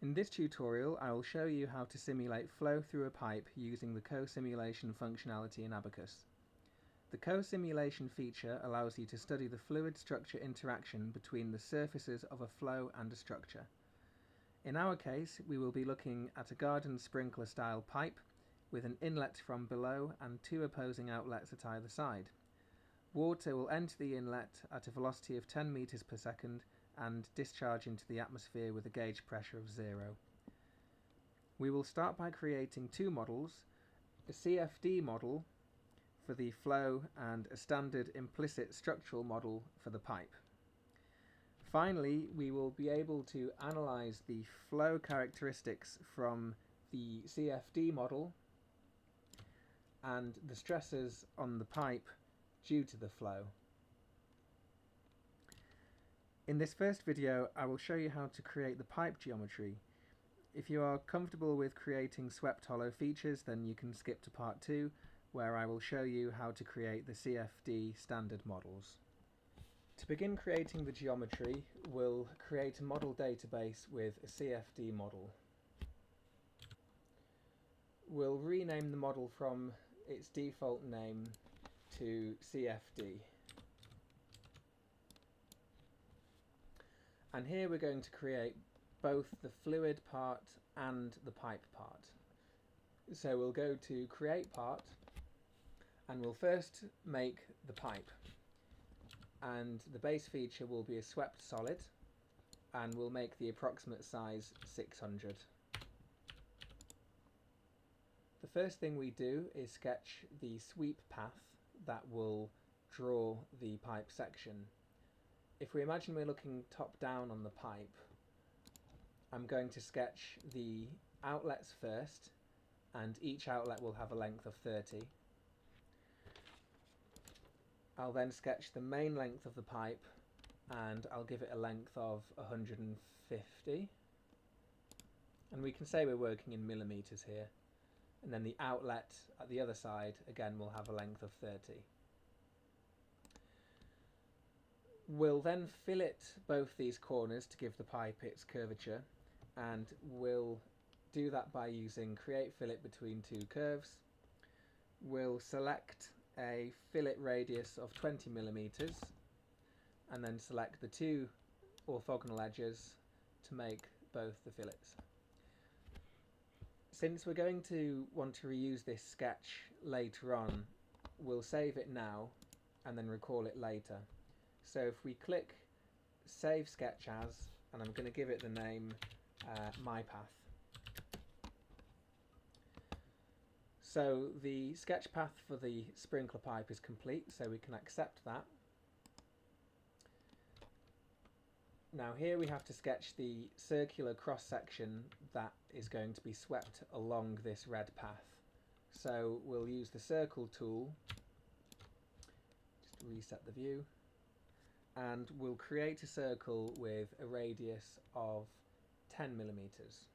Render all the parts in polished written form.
In this tutorial I will show you how to simulate flow through a pipe using the co-simulation functionality in Abaqus. The co-simulation feature allows you to study the fluid structure interaction between the surfaces of a flow and a structure. In our case, we will be looking at a garden sprinkler style pipe with an inlet from below and two opposing outlets at either side. Water will enter the inlet at a velocity of 10 meters per second and discharge into the atmosphere with a gauge pressure of 0. We will start by creating two models, a CFD model for the flow and a standard implicit structural model for the pipe. Finally, we will be able to analyze the flow characteristics from the CFD model and the stresses on the pipe due to the flow. In this first video, I will show you how to create the pipe geometry. If you are comfortable with creating swept hollow features, then you can skip to part 2, where I will show you how to create the CFD standard models. To begin creating the geometry, we'll create a model database with a CFD model. We'll rename the model from its default name to CFD. And here we're going to create both the fluid part and the pipe part. So we'll go to create part and we'll first make the pipe. And the base feature will be a swept solid, and we'll make the approximate size 600. The first thing we do is sketch the sweep path that will draw the pipe section. If we imagine we're looking top down on the pipe, I'm going to sketch the outlets first, and each outlet will have a length of 30. I'll then sketch the main length of the pipe, and I'll give it a length of 150. And we can say we're working in millimeters here. And then the outlet at the other side, again, will have a length of 30. We'll then fillet both these corners to give the pipe its curvature, and we'll do that by using create fillet between two curves. We'll select a fillet radius of 20 millimeters and then select the two orthogonal edges to make both the fillets. Since we're going to want to reuse this sketch later on, we'll save it now and then recall it later. So if we click Save Sketch As, and I'm going to give it the name My Path. So the sketch path for the sprinkler pipe is complete, so we can accept that. Now here we have to sketch the circular cross section that is going to be swept along this red path. So we'll use the circle tool, just to reset the view, and we'll create a circle with a radius of 10 millimeters.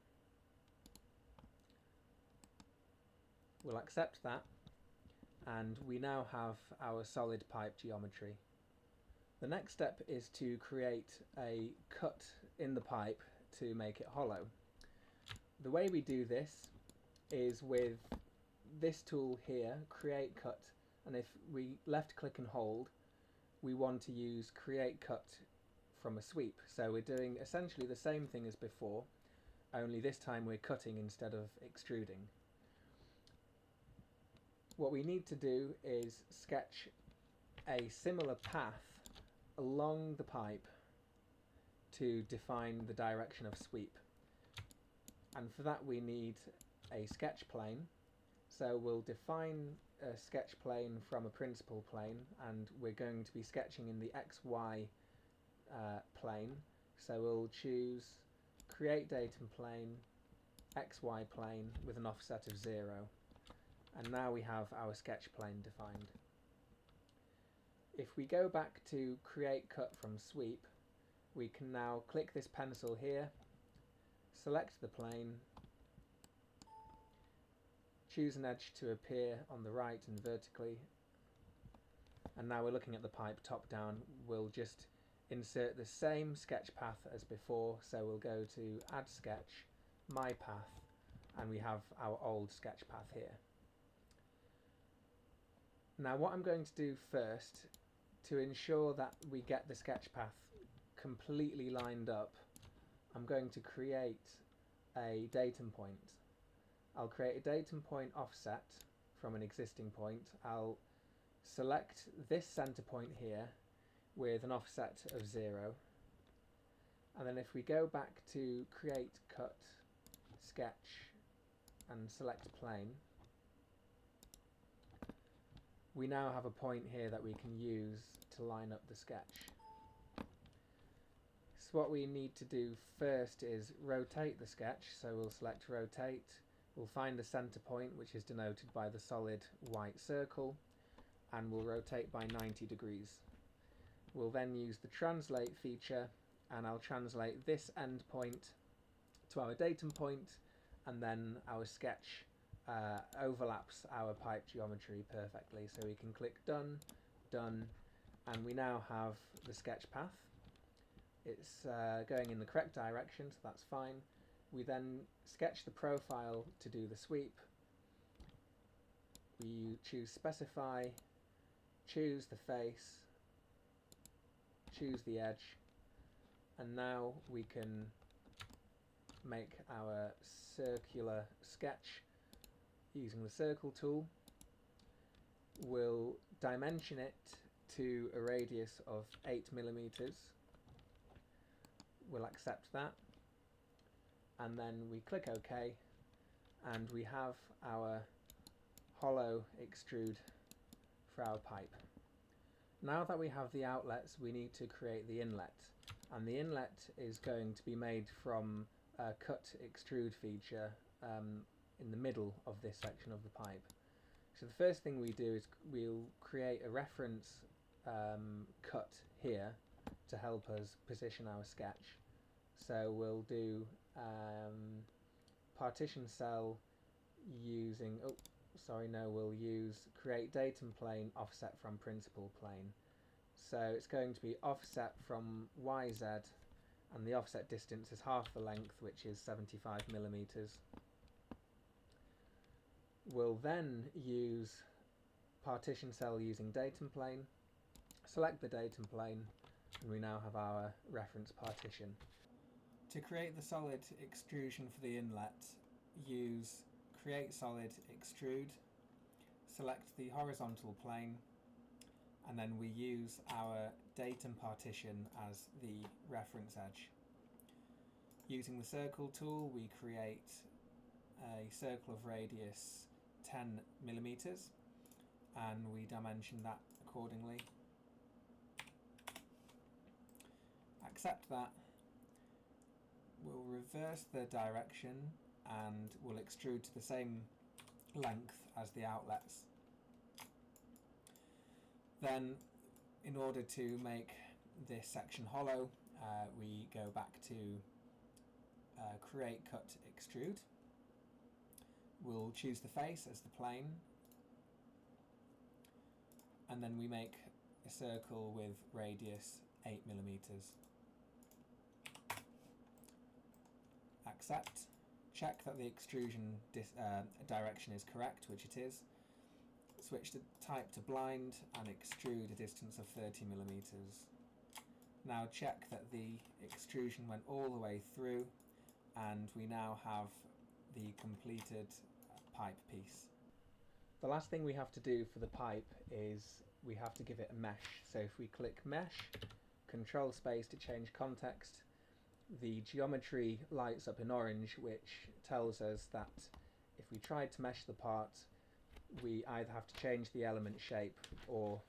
We'll accept that, and we now have our solid pipe geometry. The next step is to create a cut in the pipe to make it hollow. The way we do this is with this tool here, Create Cut, and if we left click and hold, we want to use Create Cut from a sweep. So we're doing essentially the same thing as before, only this time we're cutting instead of extruding. What we need to do is sketch a similar path along the pipe to define the direction of sweep. And for that we need a sketch plane. So we'll define a sketch plane from a principal plane, and we're going to be sketching in the XY plane. So we'll choose Create Datum Plane, XY plane with an offset of 0. And now we have our sketch plane defined. If we go back to Create Cut from Sweep, we can now click this pencil here, select the plane, choose an edge to appear on the right and vertically, and now we're looking at the pipe top down. We'll just insert the same sketch path as before, so we'll go to Add Sketch, my path, and we have our old sketch path here. Now what I'm going to do first, to ensure that we get the sketch path completely lined up, I'm going to create a datum point. I'll create a datum point offset from an existing point. I'll select this center point here with an offset of 0, and then if we go back to create, cut, sketch and select plane, we now have a point here that we can use to line up the sketch. So what we need to do first is rotate the sketch, so we'll select rotate, we'll find the center point, which is denoted by the solid white circle, and we'll rotate by 90 degrees. We'll then use the translate feature, and I'll translate this end point to our datum point, and then our sketch overlaps our pipe geometry perfectly. So we can click done, done, and we now have the sketch path. It's going in the correct direction, so that's fine. We then sketch the profile to do the sweep. We choose specify, choose the face, choose the edge, and now we can make our circular sketch using the circle tool. We'll dimension it to a radius of 8 millimeters. We'll accept that, and then we click OK, and we have our hollow extrude for our pipe. Now that we have the outlets, we need to create the inlet, and the inlet is going to be made from a cut extrude feature in the middle of this section of the pipe. So the first thing we do is we'll create a reference cut here to help us position our sketch. So we'll do partition cell using, we'll use create datum plane offset from principal plane. So it's going to be offset from YZ, and the offset distance is half the length, which is 75 millimeters. We'll then use partition cell using datum plane, select the datum plane, and we now have our reference partition. To create the solid extrusion for the inlet, use create solid extrude, select the horizontal plane, and then we use our datum partition as the reference edge. Using the circle tool, we create a circle of radius 10 millimeters, and we dimension that accordingly. Accept that. We'll reverse the direction and we'll extrude to the same length as the outlets. Then, in order to make this section hollow, we go back to create, cut, extrude. We'll choose the face as the plane, and then we make a circle with radius 8 millimeters. Accept. Check that the extrusion direction is correct, which it is. Switch the type to blind and extrude a distance of 30 millimeters. Now check that the extrusion went all the way through, and we now have the completed pipe piece. The last thing we have to do for the pipe is we have to give it a mesh. So if we click mesh, control space to change context, the geometry lights up in orange, which tells us that if we tried to mesh the part, we either have to change the element shape or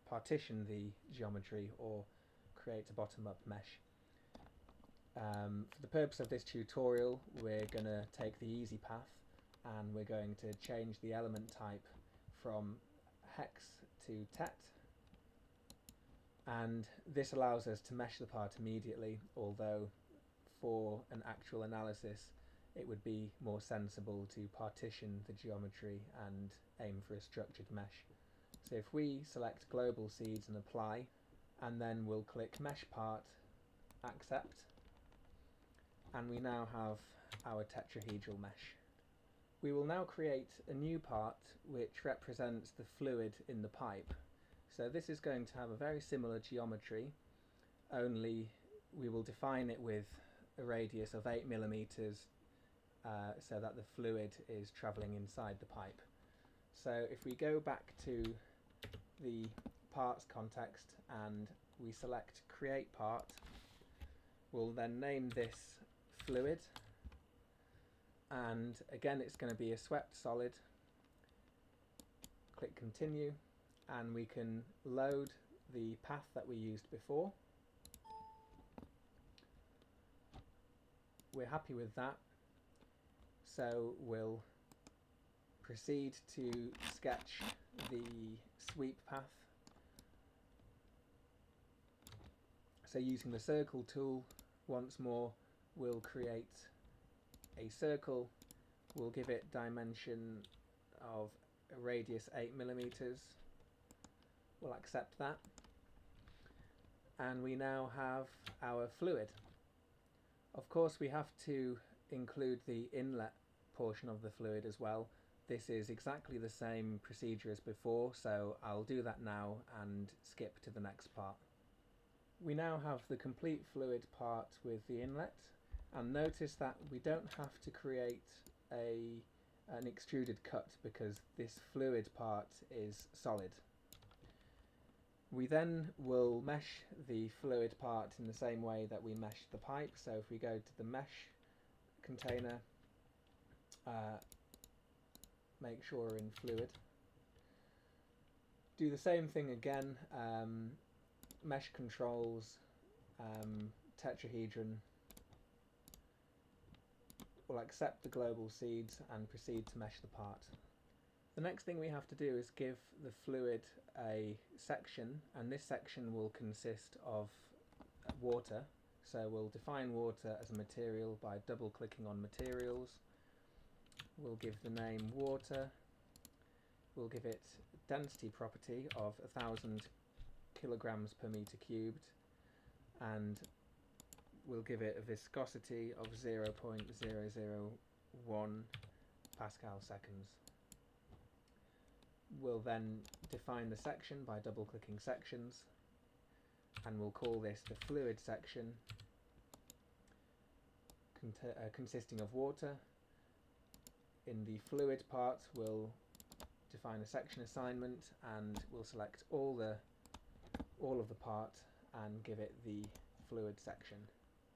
partition the geometry or create a bottom-up mesh. For the purpose of this tutorial, we're going to take the easy path, and we're going to change the element type from hex to tet, and this allows us to mesh the part immediately, although for an actual analysis it would be more sensible to partition the geometry and aim for a structured mesh. So if we select global seeds and apply, and then we'll click mesh part, accept, and we now have our tetrahedral mesh. We will now create a new part which represents the fluid in the pipe. So this is going to have a very similar geometry, only we will define it with a radius of 8 millimeters so that the fluid is travelling inside the pipe. So if we go back to the parts context and we select create part, we'll then name this fluid, and again it's going to be a swept solid. Click continue and we can load the path that we used before. We're happy with that, so we'll proceed to sketch the sweep path. So using the circle tool, once more we'll create a circle. We'll give it dimension of a radius 8 millimeters. We'll accept that, and we now have our fluid. Of course we have to include the inlet portion of the fluid as well. This is exactly the same procedure as before, so I'll do that now and skip to the next part. We now have the complete fluid part with the inlet, and notice that we don't have to create an extruded cut because this fluid part is solid. We then will mesh the fluid part in the same way that we meshed the pipe. So if we go to the mesh container, make sure we're in fluid. Do the same thing again, mesh controls, tetrahedron. We'll accept the global seeds and proceed to mesh the part. The next thing we have to do is give the fluid a section, and this section will consist of water. So we'll define water as a material by double clicking on materials. We'll give the name water. We'll give it density property of 1000 kilograms per meter cubed, and we'll give it a viscosity of 0.001 Pascal seconds. We'll then define the section by double clicking sections, and we'll call this the fluid section, consisting of water. In the fluid part we'll define a section assignment, and we'll select all of the part and give it the fluid section.